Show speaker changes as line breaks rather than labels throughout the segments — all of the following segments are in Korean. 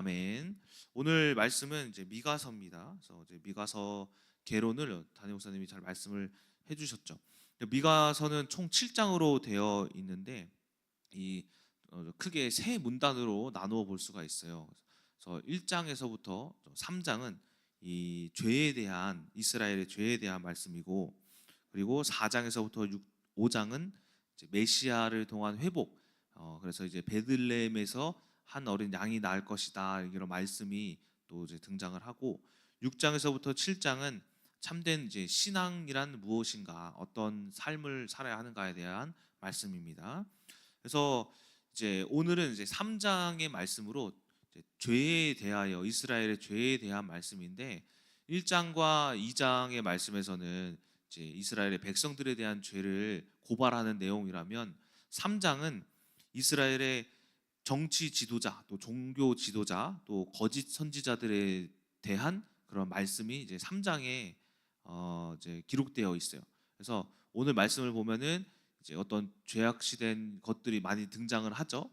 아멘. 오늘 말씀은 이제 미가서입니다. 그래서 이제 미가서 개론을 담임 목사님이 잘 말씀을 해주셨죠. 미가서는 총 7장으로 되어 있는데 이 크게 세 문단으로 나누어 볼 수가 있어요. 그래서 1장에서부터 3장은 이 죄에 대한 이스라엘의 죄에 대한 말씀이고, 그리고 4장에서부터 5장은 이제 메시아를 통한 회복. 그래서 이제 베들레헴에서 한 어린 양이 낳을 것이다, 이런 말씀이 또 이제 등장을 하고, 6장에서부터 7장은 참된 이제 신앙이란 무엇인가, 어떤 삶을 살아야 하는가에 대한 말씀입니다. 그래서 이제 오늘은 이제 3장의 말씀으로 이제 죄에 대하여, 이스라엘의 죄에 대한 말씀인데, 1장과 2장의 말씀에서는 이제 이스라엘의 백성들에 대한 죄를 고발하는 내용이라면, 3장은 이스라엘의 정치 지도자, 또 종교 지도자, 또 거짓 선지자들에 대한 그런 말씀이 이제 3장에 이제 기록되어 있어요. 그래서 오늘 말씀을 보면은 이제 어떤 죄악시된 것들이 많이 등장을 하죠.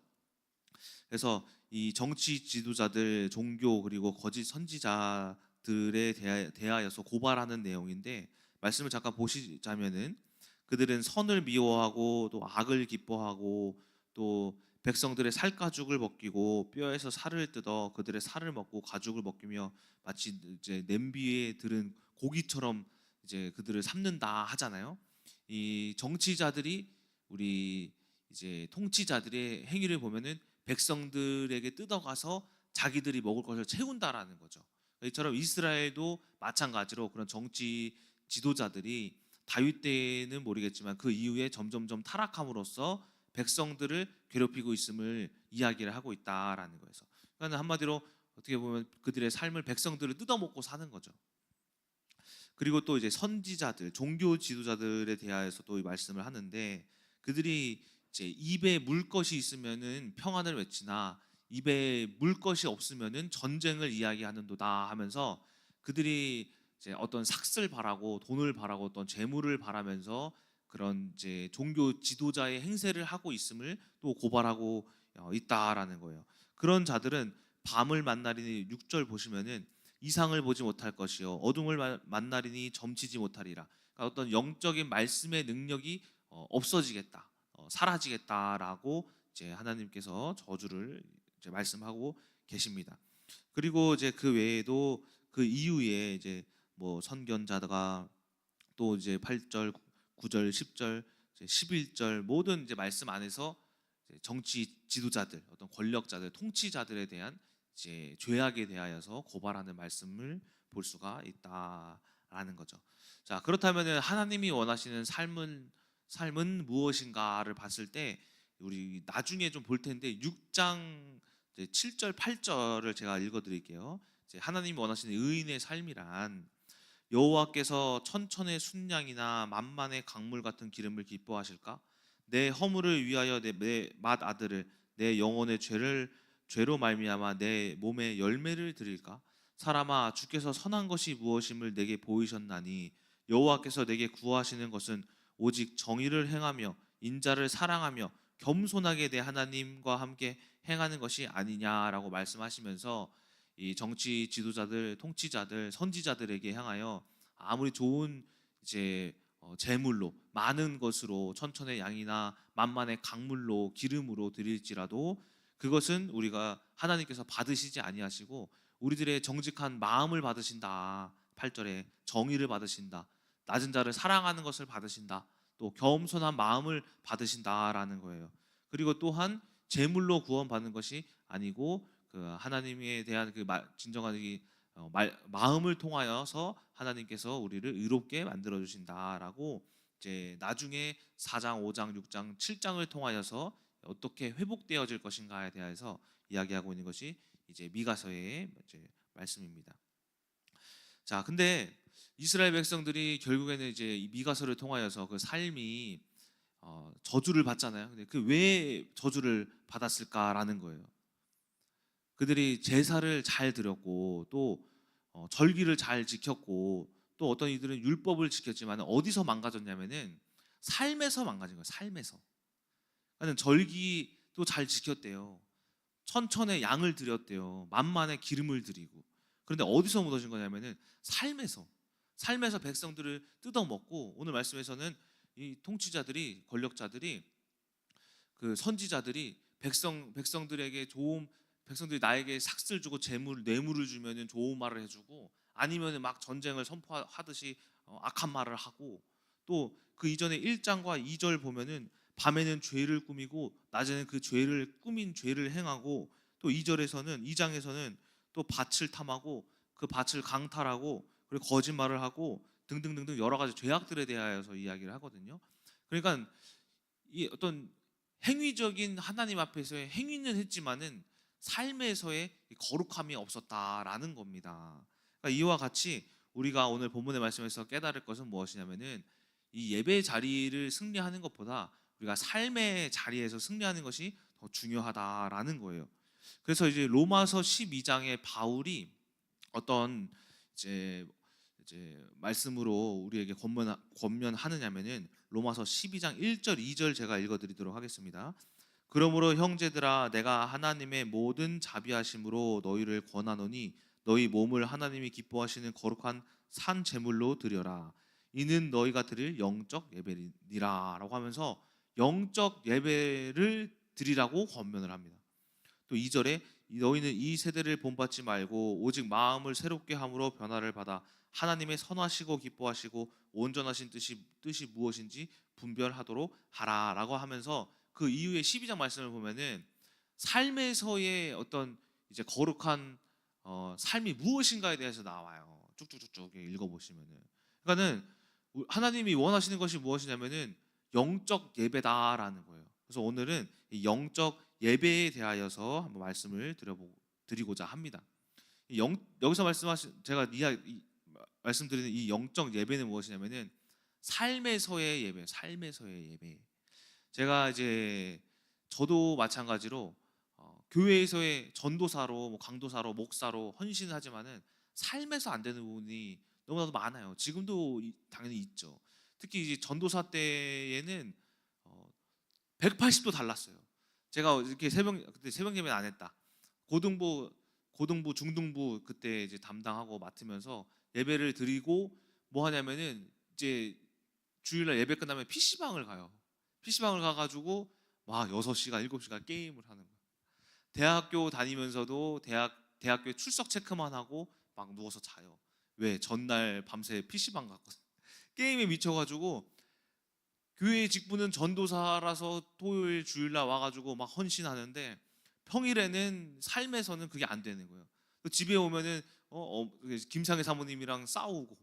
그래서 이 정치 지도자들, 종교, 그리고 거짓 선지자들에 대하여서 고발하는 내용인데, 말씀을 잠깐 보시자면은 그들은 선을 미워하고 또 악을 기뻐하고, 또 백성들의 살가죽을 벗기고 뼈에서 살을 뜯어 그들의 살을 먹고 가죽을 벗기며 마치 이제 냄비에 들은 고기처럼 이제 그들을 삶는다 하잖아요. 이 정치자들이, 우리 이제 통치자들의 행위를 보면은 백성들에게 뜯어가서 자기들이 먹을 것을 채운다라는 거죠. 이처럼 이스라엘도 마찬가지로 그런 정치 지도자들이 다윗 때는 모르겠지만 그 이후에 점점점 타락함으로써 백성들을 괴롭히고 있음을 이야기를 하고 있다라는 거예요. 그러니까 한마디로 어떻게 보면 그들의 삶을 백성들을 뜯어먹고 사는 거죠. 그리고 또 이제 선지자들, 종교 지도자들에 대하여서도 말씀을 하는데, 그들이 이제 입에 물 것이 있으면은 평안을 외치나 입에 물 것이 없으면은 전쟁을 이야기하는도다 하면서, 그들이 이제 어떤 삭슬 바라고 돈을 바라고 어떤 재물을 바라면서 그런 이제 종교 지도자의 행세를 하고 있음을 또 고발하고 있다라는 거예요. 그런 자들은 밤을 만나리니, 6절 보시면은 이상을 보지 못할 것이요 어둠을 만나리니 점치지 못하리라. 그러니까 어떤 영적인 말씀의 능력이 없어지겠다, 사라지겠다라고 이제 하나님께서 저주를 이제 말씀하고 계십니다. 그리고 이제 그 외에도 그 이후에 이제 뭐 선견자가 또 이제 8절, 9절, 10절, 11절 모든 이제 말씀 안에서 정치 지도자들, 어떤 권력자들, 통치자들에 대한 이제 죄악에 대하여서 고발하는 말씀을 볼 수가 있다라는 거죠. 자, 그렇다면 하나님이 원하시는 삶은 무엇인가를 봤을 때, 우리 나중에 좀 볼 텐데 6장 7절, 8절을 제가 읽어드릴게요. 하나님이 원하시는 의인의 삶이란, 여호와께서 천천의 순양이나 만만의 강물 같은 기름을 기뻐하실까? 내 허물을 위하여 내 맏아들을, 내 영혼의 죄로 말미암아 내 몸에 열매를 드릴까? 사람아, 주께서 선한 것이 무엇임을 내게 보이셨나니, 여호와께서 내게 구하시는 것은 오직 정의를 행하며 인자를 사랑하며 겸손하게 내 하나님과 함께 행하는 것이 아니냐라고 말씀하시면서, 이 정치 지도자들, 통치자들, 선지자들에게 향하여 아무리 좋은 이제 재물로, 많은 것으로, 천천의 양이나 만만의 강물로, 기름으로 드릴지라도 그것은 우리가 하나님께서 받으시지 아니하시고 우리들의 정직한 마음을 받으신다. 8절에 정의를 받으신다, 낮은 자를 사랑하는 것을 받으신다, 또 겸손한 마음을 받으신다라는 거예요. 그리고 또한 재물로 구원받는 것이 아니고 그 하나님에 대한 그 진정한 이 마음을 통하여서 하나님께서 우리를 의롭게 만들어 주신다라고, 이제 나중에 4장, 5장, 6장, 7장을 통하여서 어떻게 회복되어질 것인가에 대해서 이야기하고 있는 것이 이제 미가서의 이제 말씀입니다. 자, 근데 이스라엘 백성들이 결국에는 이제 이 미가서를 통하여서 그 삶이 저주를 받잖아요. 근데 그 왜 저주를 받았을까라는 거예요. 그들이 제사를 잘 드렸고 또 절기를 잘 지켰고, 또 어떤 이들은 율법을 지켰지만 어디서 망가졌냐면은 삶에서 망가진 거예요. 삶에서. 그러니까 절기도 잘 지켰대요. 천천의 양을 드렸대요. 만만의 기름을 드리고. 그런데 어디서 무너진 거냐면은 삶에서 백성들을 뜯어먹고, 오늘 말씀에서는 이 통치자들이, 권력자들이, 그 선지자들이 백성들에게 좋은, 백성들이 나에게 삭슬 주고 뇌물을 주면은 좋은 말을 해주고, 아니면은 막 전쟁을 선포하듯이 악한 말을 하고, 또 그 이전에 1장과 2절 보면은 밤에는 죄를 꾸미고 낮에는 그 죄를 꾸민 죄를 행하고, 또 2장에서는 또 밭을 탐하고 그 밭을 강탈하고, 그리고 거짓말을 하고 등등등등 여러 가지 죄악들에 대하여서 이야기를 하거든요. 그러니까 이 어떤 행위적인 하나님 앞에서의 행위는 했지만은 삶에서의 거룩함이 없었다라는 겁니다. 그러니까 이와 같이 우리가 오늘 본문의 말씀에서 깨달을 것은 무엇이냐면은, 이 예배 자리를 승리하는 것보다 우리가 삶의 자리에서 승리하는 것이 더 중요하다라는 거예요. 그래서 이제 로마서 12장에 바울이 어떤 이제 말씀으로 우리에게 권면하느냐면은, 로마서 12장 1절 2절 제가 읽어드리도록 하겠습니다. 그러므로 형제들아, 내가 하나님의 모든 자비하심으로 너희를 권하노니 너희 몸을 하나님이 기뻐하시는 거룩한 산 제물로 드려라. 이는 너희가 드릴 영적 예배니라 라고 하면서 영적 예배를 드리라고 권면을 합니다. 또 2절에 너희는 이 세대를 본받지 말고 오직 마음을 새롭게 함으로 변화를 받아 하나님의 선하시고 기뻐하시고 온전하신 뜻이 무엇인지 분별하도록 하라라고 하면서, 그 이후에 12장 말씀을 보면은 삶에서의 어떤 이제 거룩한 삶이 무엇인가에 대해서 나와요. 쭉쭉쭉쭉 읽어보시면은. 그러니까는 하나님이 원하시는 것이 무엇이냐면은 영적 예배다라는 거예요. 그래서 오늘은 이 영적 예배에 대하여서 한번 말씀을 드리고자 합니다. 여기서 제가 말씀드리는 이 영적 예배는 무엇이냐면은 삶에서의 예배, 삶에서의 예배. 제가 이제 저도 마찬가지로 교회에서의 전도사로, 강도사로, 목사로 헌신하지만은 삶에서 안 되는 부분이 너무나도 많아요. 지금도 당연히 있죠. 특히 이제 전도사 때에는 180도 달랐어요. 제가 이렇게 그때 새벽 예배는 안 했다. 고등부, 중등부 그때 이제 담당하고 맡으면서 예배를 드리고 뭐 하냐면은 이제 주일날 예배 끝나면 PC방을 가요. PC방을 가가지고 막 6시간, 7시간 게임을 하는 거예요. 대학교 다니면서도 대학교 출석 체크만 하고 막 누워서 자요. 왜? 전날 밤새 PC방 갔거든. 게임에 미쳐가지고, 교회 직분은 전도사라서 토요일 주일날 와가지고 막 헌신하는데 평일에는 삶에서는 그게 안 되는 거예요. 집에 오면은 김상희 사모님이랑 싸우고,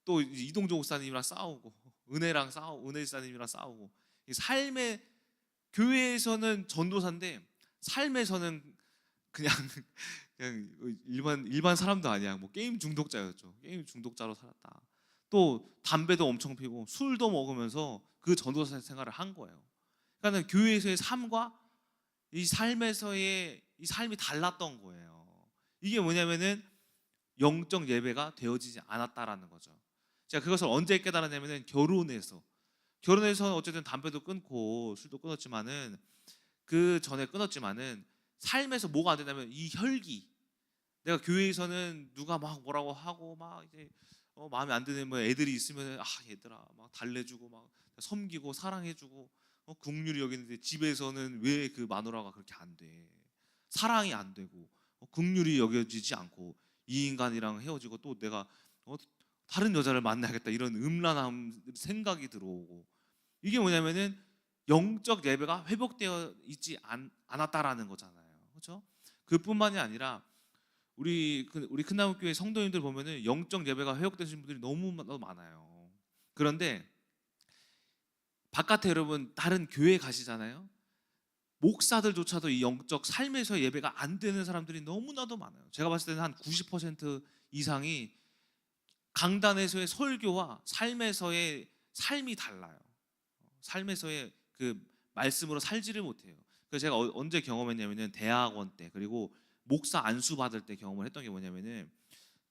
또 이동조 목사님이랑 싸우고, 은혜 사님이랑 싸우고. 이 삶의, 교회에서는 전도사인데 삶에서는 그냥 그냥 일반 사람도 아니야. 뭐 게임 중독자였죠. 게임 중독자로 살았다. 또 담배도 엄청 피고 술도 먹으면서 그 전도사 생활을 한 거예요. 그러니까 교회에서의 삶과 이 삶에서의 이 삶이 달랐던 거예요. 이게 뭐냐면은 영적 예배가 되어지지 않았다라는 거죠. 제가 그것을 언제 깨달았냐면은 결혼해서 어쨌든 담배도 끊고 술도 끊었지만은, 그 전에 끊었지만은 삶에서 뭐가 안 되냐면 이 혈기. 내가 교회에서는 누가 막 뭐라고 하고 막 이제 마음에 안 드는 뭐 애들이 있으면 얘들아 막 달래주고 막 섬기고 사랑해주고 긍휼히 여기는데, 집에서는 왜 그 마누라가 그렇게 안 돼? 사랑이 안 되고 긍휼히 여겨지지 않고 이 인간이랑 헤어지고 또 내가 다른 여자를 만나야겠다 이런 음란한 생각이 들어오고, 이게 뭐냐면은 영적 예배가 회복되어 있지 않았다라는 거잖아요. 그렇죠? 그뿐만이 아니라 우리 큰나무교회 성도님들 보면은 영적 예배가 회복되신 분들이 너무 많아요. 그런데 바깥에 여러분 다른 교회 가시잖아요. 목사들조차도 이 영적 삶에서 예배가 안 되는 사람들이 너무나도 많아요. 제가 봤을 때는 한 90% 이상이 강단에서의 설교와 삶에서의 삶이 달라요. 삶에서의 그 말씀으로 살지를 못해요. 그래서 제가 언제 경험했냐면은 대학원 때, 그리고 목사 안수 받을 때 경험을 했던 게 뭐냐면은,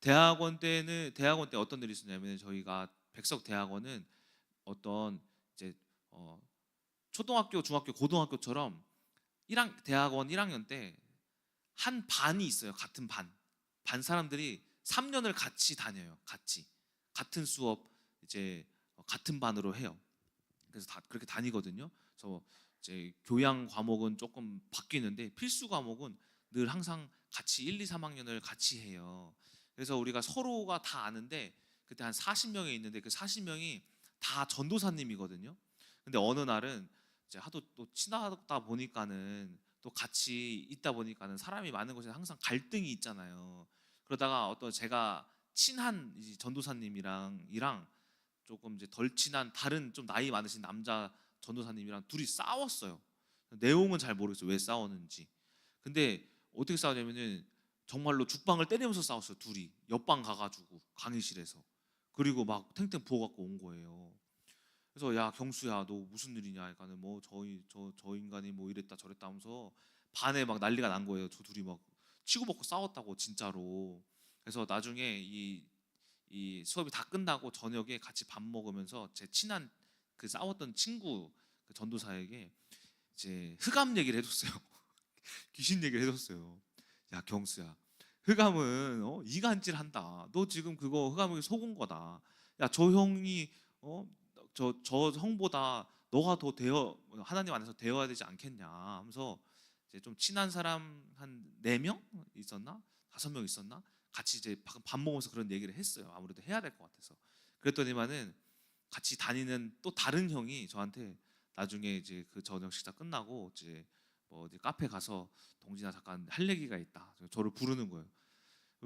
대학원 때 어떤 일이 있었냐면, 저희가 백석 대학원은 어떤 이제 초등학교, 중학교, 고등학교처럼 대학원 1학년 때 한 반이 있어요. 같은 반 사람들이 3년을 같이 다녀요. 같은 수업 이제 같은 반으로 해요. 그래서 다 그렇게 다니거든요. 그래서 이제 교양 과목은 조금 바뀌는데 필수 과목은 늘 항상 같이 1, 2, 3학년을 같이 해요. 그래서 우리가 서로가 다 아는데 그때 한 40명이 있는데 그 40명이 다 전도사님이거든요. 근데 어느 날은 이제 하도 또 친하다 보니까는 또 같이 있다 보니까는 사람이 많은 곳에 항상 갈등이 있잖아요. 그러다가 어떤 제가 친한 이 전도사님이랑 조금 이제 덜 친한 다른 좀 나이 많으신 남자 전도사님이랑 둘이 싸웠어요. 내용은 잘 모르겠어요. 왜 싸웠는지. 근데 어떻게 싸우냐면은 정말로 죽방을 때리면서 싸웠어요. 둘이 옆방 가가지고 강의실에서. 그리고 막 탱탱 부어갖고 온 거예요. 그래서 야 경수야 너 무슨 일이냐 하니까는 뭐 저 인간이 뭐 이랬다 저랬다 하면서 반에 막 난리가 난 거예요. 저 둘이 막 치고받고 싸웠다고 진짜로. 그래서 나중에 이 수업이 다 끝나고 저녁에 같이 밥 먹으면서 제 친한 그 싸웠던 친구 그 전도사에게 이제 흑암 얘기를 해줬어요. 귀신 얘기를 해줬어요. 야 경수야, 흑암은 이간질한다. 너 지금 그거 흑암에게 속은 거다. 야 저 형이 저 형보다 너가 더 되어 하나님 안에서 되어야 되지 않겠냐 하면서 이제 좀 친한 사람 한 4명 있었나? 5명 있었나? 같이 이제 밥 먹으면서 그런 얘기를 했어요. 아무래도 해야 될 것 같아서. 그랬더니만은 같이 다니는 또 다른 형이 저한테 나중에 이제 그 저녁 식사 끝나고 이제 뭐 어디 카페 가서 동진아 잠깐 할 얘기가 있다. 저를 부르는 거예요.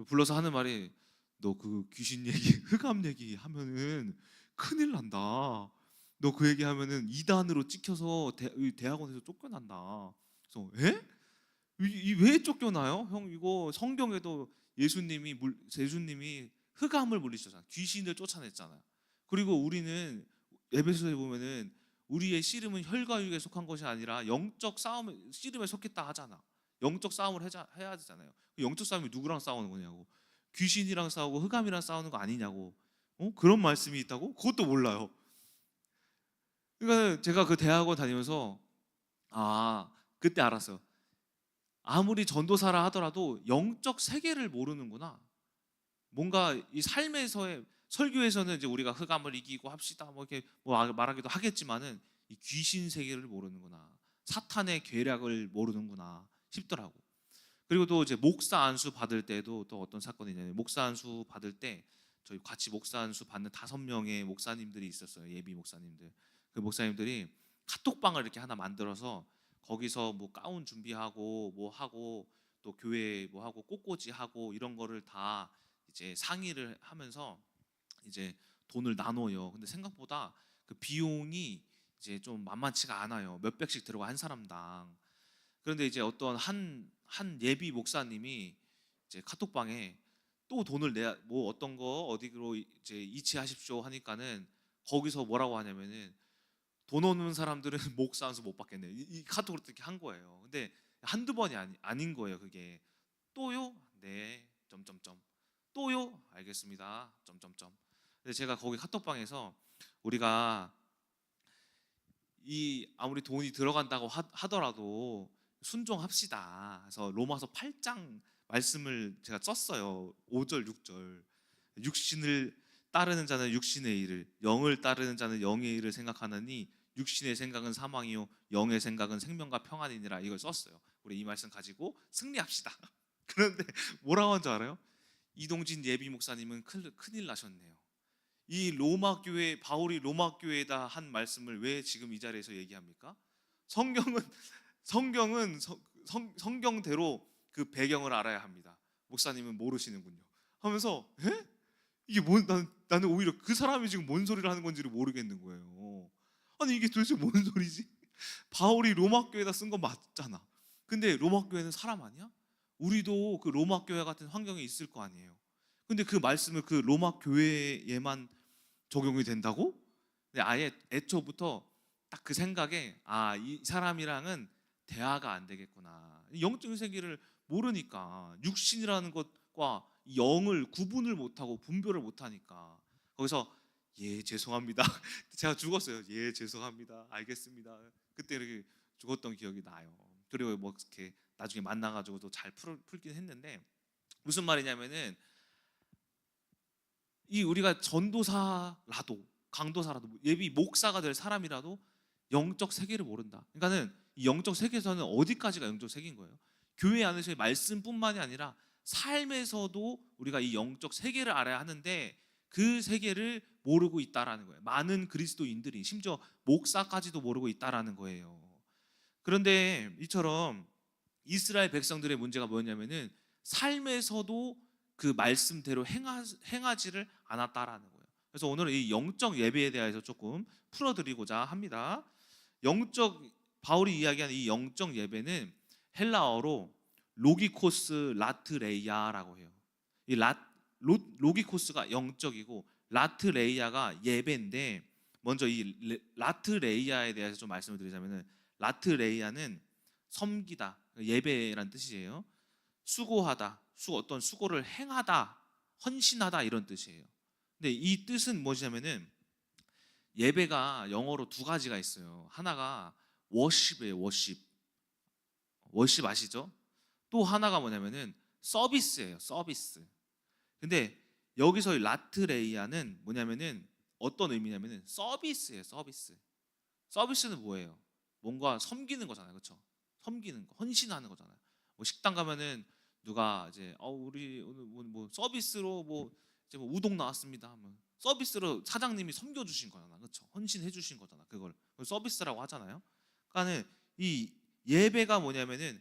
불러서 하는 말이 너 그 귀신 얘기, 흑암 얘기 하면은 큰일 난다. 너 그 얘기 하면은 이단으로 찍혀서 대학원에서 쫓겨난다. 그래서 에? 왜 쫓겨나요? 형 이거 성경에도 예수님이 흑암을 물리셨잖아요. 귀신을 쫓아냈잖아요. 그리고 우리는 에베소서에 보면은 우리의 씨름은 혈과 육에 속한 것이 아니라 영적 싸움 씨름에 속했다 하잖아. 영적 싸움을 해야 되잖아요. 영적 싸움이 누구랑 싸우는 거냐고. 귀신이랑 싸우고 흑암이랑 싸우는 거 아니냐고. 그런 말씀이 있다고? 그것도 몰라요. 그러니까 제가 그 대학원 다니면서 그때 알았어요. 아무리 전도사라 하더라도 영적 세계를 모르는구나. 뭔가 이 삶에서의 설교에서는 이제 우리가 흑암을 이기고 합시다 뭐 이렇게 뭐 말하기도 하겠지만은 이 귀신 세계를 모르는구나. 사탄의 계략을 모르는구나 싶더라고. 그리고 또 이제 목사 안수 받을 때도 또 어떤 사건이 있냐면 목사 안수 받을 때 저희 같이 목사 안수 받는 5명의 목사님들이 있었어요. 예비 목사님들. 그 목사님들이 카톡방을 이렇게 하나 만들어서 거기서 뭐 가운 준비하고 뭐 하고 또 교회 뭐 하고 꽃꽂이 하고 이런 거를 다 이제 상의를 하면서 이제 돈을 나눠요. 근데 생각보다 그 비용이 이제 좀 만만치가 않아요. 몇 백씩 들어가 한 사람당. 그런데 이제 어떤 한 예비 목사님이 이제 카톡방에 또 돈을 내야 뭐 어떤 거 어디로 이제 이체하십시오 하니까는 거기서 뭐라고 하냐면은 돈 없는 사람들은 목사 안수 못 받겠네. 이 카톡으로 이렇게 한 거예요. 근데 한두 번이 아닌 거예요. 그게 또요? 네. 점점점. 또요? 알겠습니다. 점점점. 근데 제가 거기 카톡방에서 우리가 이 아무리 돈이 들어간다고 하더라도 순종합시다. 그래서 로마서 8장 말씀을 제가 썼어요. 5절, 6절. 육신을 따르는 자는 육신의 일을, 영을 따르는 자는 영의 일을 생각하느니 육신의 생각은 사망이요 영의 생각은 생명과 평안이니라. 이걸 썼어요. 우리 이 말씀 가지고 승리합시다. 그런데 뭐라고 한 줄 알아요? 이동진 예비 목사님은 큰일 나셨네요. 이 로마 교회 바울이 로마 교회에다 한 말씀을 왜 지금 이 자리에서 얘기합니까? 성경은 성경대로 그 배경을 알아야 합니다. 목사님은 모르시는군요. 하면서 이게 나는 오히려 그 사람이 지금 뭔 소리를 하는 건지를 모르겠는 거예요. 아니 이게 도대체 뭔 소리지? 바울이 로마 교회에다 쓴 거 맞잖아. 근데 로마 교회는 사람 아니야? 우리도 그 로마 교회 같은 환경에 있을 거 아니에요. 근데 그 말씀을 그 로마 교회에만 적용이 된다고? 근데 아예 애초부터 딱 그 생각에 이 사람이랑은 대화가 안 되겠구나. 영적인 세계를 모르니까 육신이라는 것과 영을 구분을 못하고 분별을 못하니까 거기서 예 죄송합니다. 제가 죽었어요. 예 죄송합니다. 알겠습니다. 그때 이렇게 죽었던 기억이 나요. 그리고 뭐 이렇게 나중에 만나가지고 또 잘 풀긴 했는데, 무슨 말이냐면은 이 우리가 전도사라도 강도사라도 예비 목사가 될 사람이라도 영적 세계를 모른다. 그러니까는 이 영적 세계에서는 어디까지가 영적 세계인 거예요? 교회 안에서의 말씀뿐만이 아니라 삶에서도 우리가 이 영적 세계를 알아야 하는데 그 세계를 모르고 있다라는 거예요. 많은 그리스도인들이 심지어 목사까지도 모르고 있다라는 거예요. 그런데 이처럼 이스라엘 백성들의 문제가 뭐였냐면은 삶에서도 그 말씀대로 행하지를 않았다라는 거예요. 그래서 오늘은 이 영적 예배에 대해서 조금 풀어드리고자 합니다. 영적 바울이 이야기하는 이 영적 예배는 헬라어로 로기코스 라트레이아라고 해요. 이 로기코스가 영적이고 라트레이아가 예배인데, 먼저 이 라트레이아에 대해서 좀 말씀을 드리자면은, 라트레이아는 섬기다, 예배란 뜻이에요. 수고하다, 어떤 수고를 행하다, 헌신하다 이런 뜻이에요. 근데 이 뜻은 뭐냐면은 예배가 영어로 두 가지가 있어요. 하나가 워십이에요. 워십 아시죠? 또 하나가 뭐냐면은 서비스예요. 서비스. 근데 여기서 라트레이아는 뭐냐면은 어떤 의미냐면은 서비스예요. 서비스. 서비스는 뭐예요? 뭔가 섬기는 거잖아요. 그렇죠? 섬기는 거, 헌신하는 거잖아요. 뭐 식당 가면은 누가 이제 우리 오늘 뭐 서비스로 뭐 이제 뭐 우동 나왔습니다 하면 서비스로 사장님이 섬겨 주신 거잖아. 그렇죠? 헌신해 주신 거잖아. 그걸 서비스라고 하잖아요. 그러니까는 이 예배가 뭐냐면은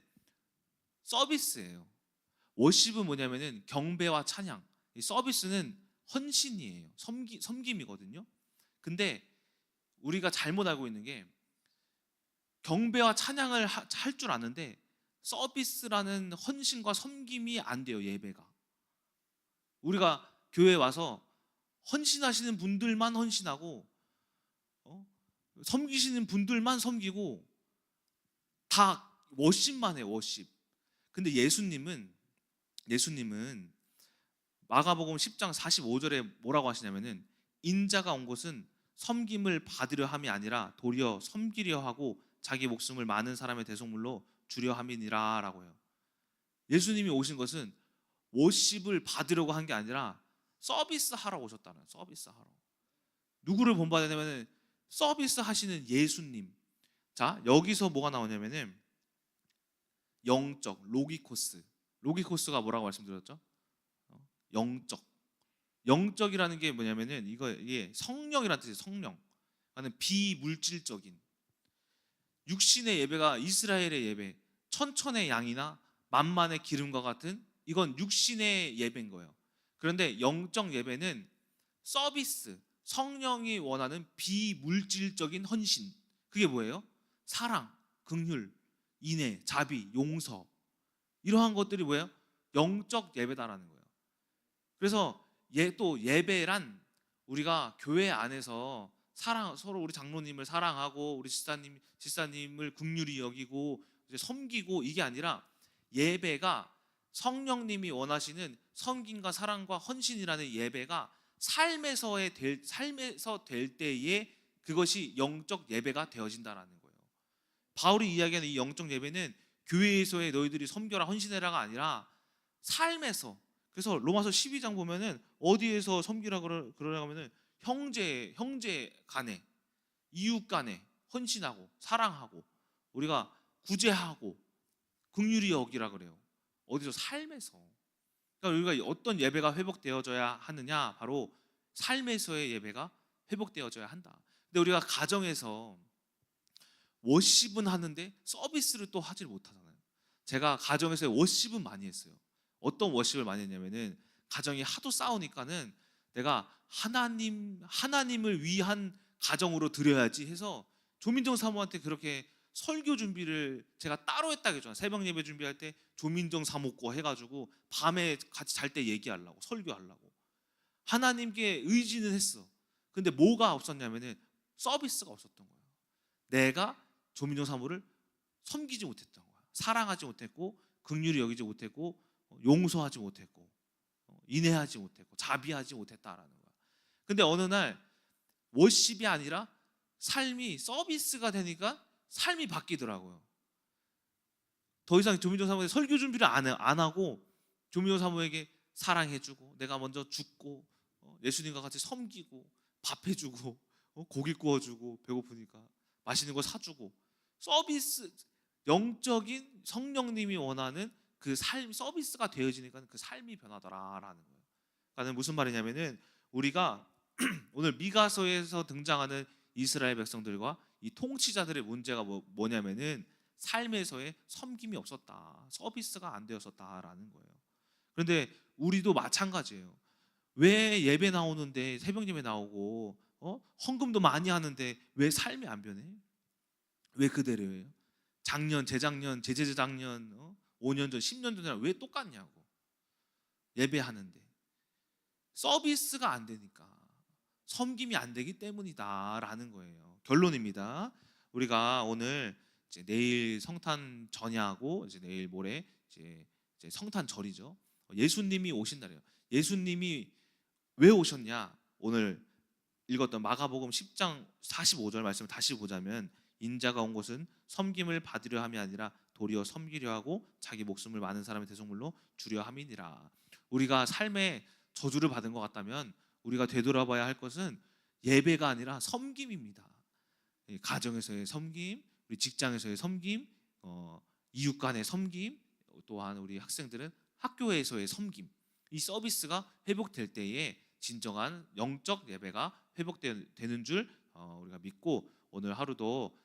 서비스예요. 워십은 뭐냐면은 경배와 찬양. 이 서비스는 헌신이에요. 섬김이거든요. 근데 우리가 잘못 알고 있는 게 경배와 찬양을 할 줄 아는데 서비스라는 헌신과 섬김이 안 돼요. 예배가. 우리가 교회에 와서 헌신하시는 분들만 헌신하고 섬기시는 분들만 섬기고 다 워십만 해요. 워십. 근데 예수님은 마가복음 10장 45절에 뭐라고 하시냐면은, 인자가 온 곳은 섬김을 받으려 함이 아니라 도리어 섬기려 하고 자기 목숨을 많은 사람의 대속물로 주려 함이니라 라고 해요. 예수님이 오신 것은 워십을 받으려고 한 게 아니라 서비스하러 오셨다는 거예요. 서비스하러. 누구를 본받으냐면 서비스 하시는 예수님. 자, 여기서 뭐가 나오냐면은 영적, 로기코스가 뭐라고 말씀드렸죠? 영적. 영적이라는 게 뭐냐면은 이게 성령이라는 뜻이에요. 성령. 그러니까 비물질적인 육신의 예배가 이스라엘의 예배, 천천의 양이나 만만의 기름과 같은 이건 육신의 예배인 거예요. 그런데 영적 예배는 서비스, 성령이 원하는 비물질적인 헌신. 그게 뭐예요? 사랑, 긍휼, 인애, 자비, 용서. 이러한 것들이 뭐예요? 영적 예배다라는 거예요. 그래서 또 예배란 우리가 교회 안에서 서로 우리 장로님을 사랑하고 우리 지사님을 긍휼히 여기고 이제 섬기고, 이게 아니라 예배가 성령님이 원하시는 섬김과 사랑과 헌신이라는 예배가 삶에서 될 때에 그것이 영적 예배가 되어진다라는 거예요. 바울이 이야기하는 이 영적 예배는 교회에서의 너희들이 섬겨라 헌신해라가 아니라 삶에서. 그래서 로마서 12장 보면은 어디에서 섬기라 그러라고 하면은 형제 간에, 이웃 간에 헌신하고 사랑하고 우리가 구제하고 긍휼히 여기라 그래요. 어디서? 삶에서. 그러니까 우리가 어떤 예배가 회복되어져야 하느냐? 바로 삶에서의 예배가 회복되어져야 한다. 근데 우리가 가정에서 워십은 하는데 서비스를 또 하질 못하잖아요. 제가 가정에서 워십은 많이 했어요. 어떤 워십을 많이 했냐면은 가정이 하도 싸우니까는 내가 하나님을 위한 가정으로 드려야지 해서 조민정 사모한테 그렇게 설교 준비를 제가 따로 했다고 했잖아요. 새벽 예배 준비할 때 조민정 사모 거 해가지고 밤에 같이 잘 때 얘기하려고, 설교하려고 하나님께 의지는 했어. 근데 뭐가 없었냐면은 서비스가 없었던 거예요. 내가 조민정 사모를 섬기지 못했던 거야. 사랑하지 못했고 긍휼히 여기지 못했고 용서하지 못했고 인내하지 못했고 자비하지 못했다라는 거야. 근데 어느 날 워십이 아니라 삶이 서비스가 되니까 삶이 바뀌더라고요. 더 이상 조민정 사모에게 설교 준비를 안 하고 조민정 사모에게 사랑해주고 내가 먼저 죽고 예수님과 같이 섬기고 밥 해주고 고기 구워주고 배고프니까 맛있는 거 사주고 서비스, 영적인 성령님이 원하는 그 삶 서비스가 되어지니까 그 삶이 변하더라라는 거예요. 그러니까 무슨 말이냐면은 우리가 오늘 미가서에서 등장하는 이스라엘 백성들과 이 통치자들의 문제가 뭐냐면은 삶에서의 섬김이 없었다, 서비스가 안 되었었다라는 거예요. 그런데 우리도 마찬가지예요. 왜 예배 나오는데 새벽 예배 나오고 헌금도 많이 하는데 왜 삶이 안 변해? 왜 그대로예요? 작년, 재작년, 재재작년, 5년 전, 10년 전이랑 왜 똑같냐고. 예배하는데 서비스가 안 되니까, 섬김이 안 되기 때문이다라는 거예요. 결론입니다. 우리가 오늘 이제 내일 성탄 전야하고 이제 내일 모레 이제 성탄절이죠. 예수님이 오신 날이에요. 예수님이 왜 오셨냐? 오늘 읽었던 마가복음 10장 45절 말씀을 다시 보자면 인자가 온 것은 섬김을 받으려 함이 아니라 도리어 섬기려 하고 자기 목숨을 많은 사람의 대속물로 주려 함이니라. 우리가 삶에 저주를 받은 것 같다면 우리가 되돌아봐야 할 것은 예배가 아니라 섬김입니다. 가정에서의 섬김, 우리 직장에서의 섬김, 이웃 간의 섬김, 또한 우리 학생들은 학교에서의 섬김, 이 서비스가 회복될 때에 진정한 영적 예배가 회복되는 줄 우리가 믿고 오늘 하루도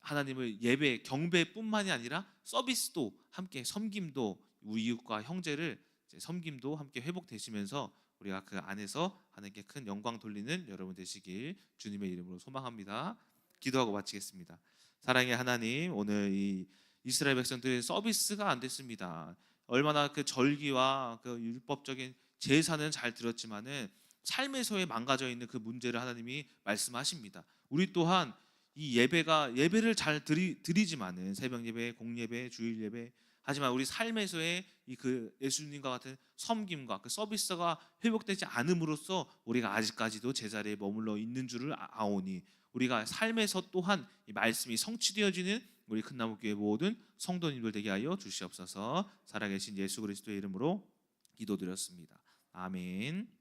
하나님을 예배, 경배뿐만이 아니라 서비스도 함께, 섬김도 우리 이웃과 형제를 섬김도 함께 회복되시면서 우리가 그 안에서 하나님께 큰 영광 돌리는 여러분 되시길 주님의 이름으로 소망합니다. 기도하고 마치겠습니다. 사랑의 하나님, 오늘 이 이스라엘 백성들의 서비스가 안 됐습니다. 얼마나 그 절기와 그 율법적인 제사는 잘 들었지만은 삶에서의 망가져 있는 그 문제를 하나님이 말씀하십니다. 우리 또한 이 예배를 잘 드리지만은 새벽 예배, 공예배, 주일 예배, 하지만 우리 삶에서의 이 그 예수님과 같은 섬김과 그 서비스가 회복되지 않음으로써 우리가 아직까지도 제자리에 머물러 있는 줄을 아오니 우리가 삶에서 또한 이 말씀이 성취되어지는 우리 큰나무교회 모든 성도님들 되게 하여 주시옵소서. 살아계신 예수 그리스도의 이름으로 기도드렸습니다. 아멘.